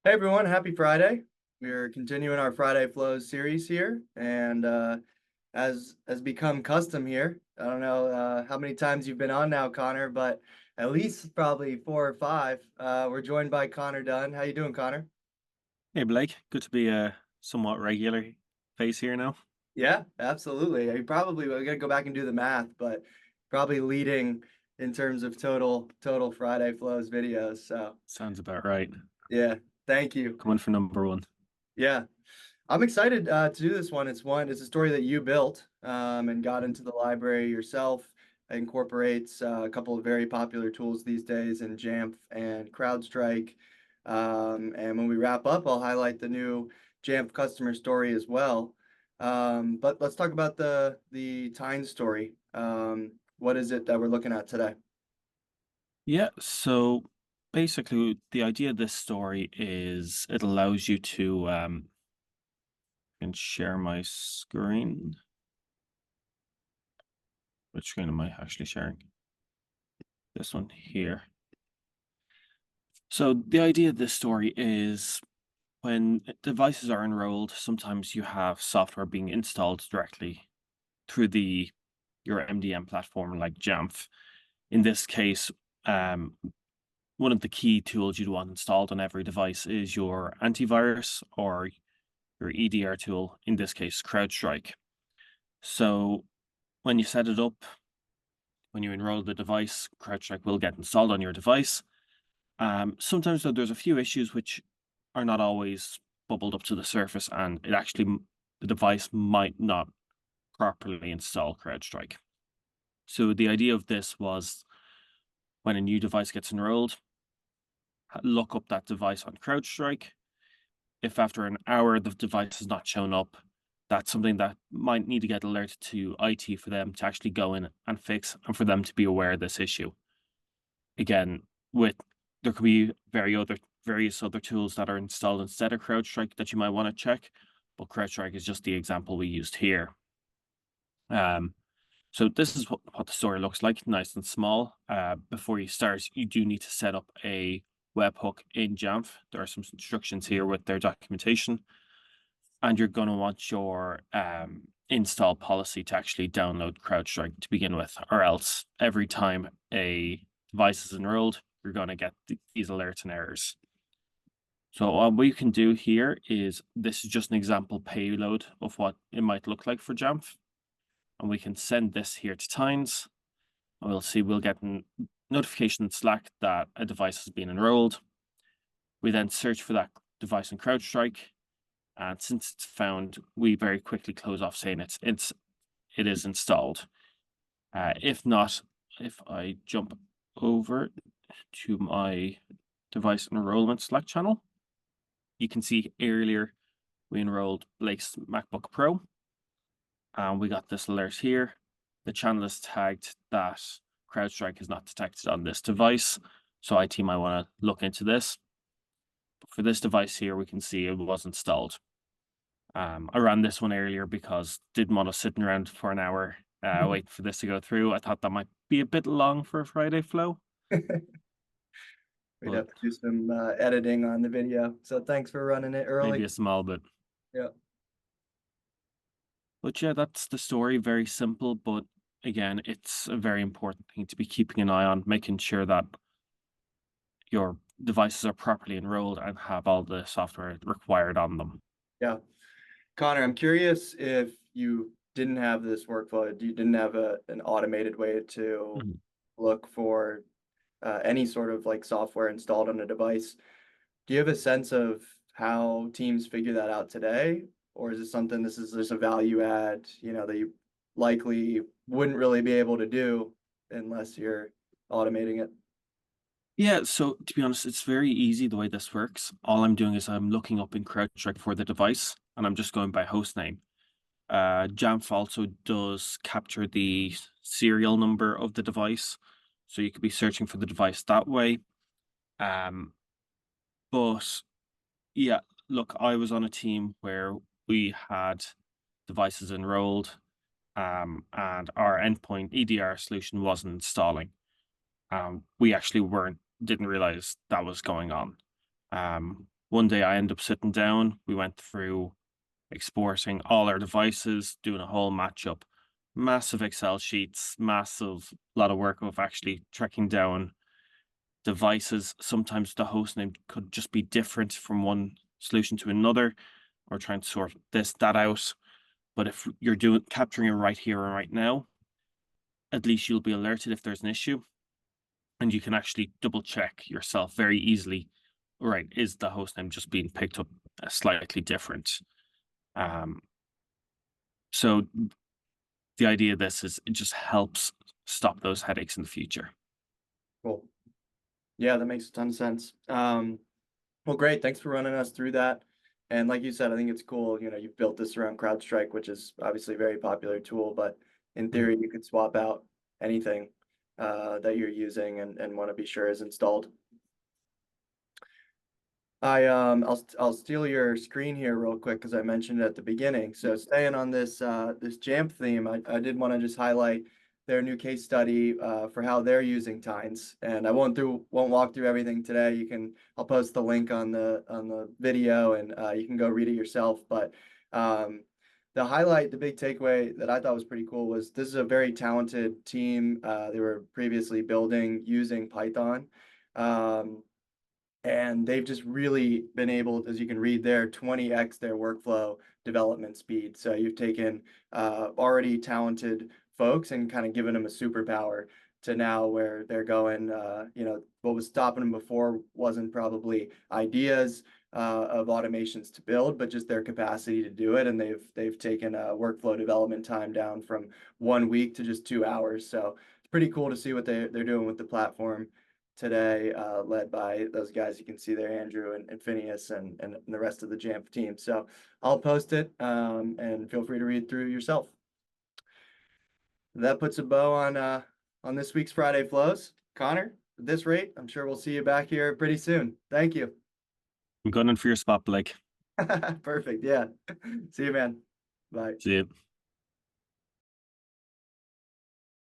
Hey everyone, happy Friday. We're continuing our Friday Flows series here, and as become custom here, I don't know how many times you've been on now, Connor, but at least probably four or five. We're joined by Connor Dunn. How you doing, Connor? Hey Blake, good to be a somewhat regular face here now. Yeah, absolutely. I probably we gotta go back and do the math, but probably leading in terms of total Friday Flows videos. So Sounds about right. yeah, thank you. Coming for number one. Yeah. I'm excited to do this one. It's a story that you built and got into the library yourself. It incorporates a couple of very popular tools these days in Jamf and Crowdstrike. And when we wrap up, I'll highlight the new Jamf customer story as well. But let's talk about the Tyne story. What is it that we're looking at today? Yeah, so basically the idea of this story is it allows you to can share my screen. Which screen am I actually sharing? This one here. So the idea of this story is when devices are enrolled, sometimes you have software being installed directly through the your MDM platform like Jamf. In this case, um, one of the key tools you'd want installed on every device is your antivirus or your EDR tool, in this case, CrowdStrike. So when you set it up, when you enroll the device, CrowdStrike will get installed on your device. Sometimes though, there's a few issues which are not always bubbled up to the surface, and the device might not properly install CrowdStrike. So the idea of this was when a new device gets enrolled, look up that device on CrowdStrike. If after an hour the device has not shown up, that's something that might need to get alerted to IT for them to actually go in and fix and for them to be aware of this issue. Again, with there could be various other tools that are installed instead of CrowdStrike that you might want to check, but CrowdStrike is just the example we used here. Um, so this is what the story looks like, nice and small. Before you start, you do need to set up a webhook in Jamf. There are some instructions here with their documentation, and you're going to want your install policy to actually download CrowdStrike to begin with, or else every time a device is enrolled, you're going to get these alerts and errors. So what we can do here is this is just an example payload of what it might look like for Jamf, and we can send this here to Tynes. And we'll get a notification in Slack that a device has been enrolled. We then search for that device in CrowdStrike, and since it's found, we very quickly close off saying it is installed. If not, if I jump over to my device enrollment Slack channel, you can see earlier we enrolled Blake's MacBook Pro, and we got this alert here. The channel is tagged that CrowdStrike is not detected on this device, so IT might want to look into this. But for this device here, we can see it was installed. I ran this one earlier because didn't want to sitting around for an hour waiting for this to go through. I thought that might be a bit long for a Friday flow, We'd but have to do some editing on the video. So thanks for running it maybe early. a small bit. Yeah. But yeah, that's the story. Very simple, but again, it's a very important thing to be keeping an eye on, making sure that your devices are properly enrolled and have all the software required on them. Yeah. Connor, I'm curious if you didn't have this workflow, you didn't have an automated way to Mhm. look for any sort of like software installed on a device. Do you have a sense of how teams figure that out today? Or is it something this is just a value add, that you likely wouldn't really be able to do unless you're automating it? Yeah, so to be honest, it's very easy the way this works. All I'm doing is I'm looking up in CrowdStrike for the device and I'm just going by host name. Jamf also does capture the serial number of the device, so you could be searching for the device that way. Um, but yeah, look, I was on a team where we had devices enrolled, and our endpoint EDR solution wasn't installing. We actually didn't realize that was going on. One day I end up sitting down. We went through exporting all our devices, doing a whole matchup, massive Excel sheets, massive lot of work of actually tracking down devices. Sometimes the host name could just be different from one solution to another, or trying to sort that out. But if you're doing capturing it right here and right now, at least you'll be alerted if there's an issue, and you can actually double check yourself very easily. Right, is the host name just being picked up slightly different? Um, so the idea of this is it just helps stop those headaches in the future. Cool. Yeah, that makes a ton of sense. Well, great. Thanks for running us through that. And like you said, I think it's cool. You've built this around CrowdStrike, which is obviously a very popular tool, but in Mm. theory, you could swap out anything that you're using and want to be sure is installed. I'll steal your screen here real quick because I mentioned it at the beginning. So staying on this Jamf theme, I did want to just highlight their new case study for how they're using Tines. And I won't walk through everything today. I'll post the link on the video and you can go read it yourself. But the big takeaway that I thought was pretty cool was this is a very talented team. They were previously building using Python. Um, and they've just really been able, as you can read there, 20x their workflow development speed. So you've taken already talented folks and kind of given them a superpower to now where they're going. What was stopping them before wasn't probably ideas of automations to build, but just their capacity to do it. And they've taken workflow development time down from 1 week to just 2 hours. So it's pretty cool to see what they're doing with the platform today, led by those guys you can see there, Andrew and Phineas and the rest of the Jamf team. So I'll post it and feel free to read through yourself. That puts a bow on this week's Friday Flows. Connor, at this rate, I'm sure we'll see you back here pretty soon. Thank you. I'm gunning for your spot, Blake. Perfect. Yeah. See you, man. Bye. See you.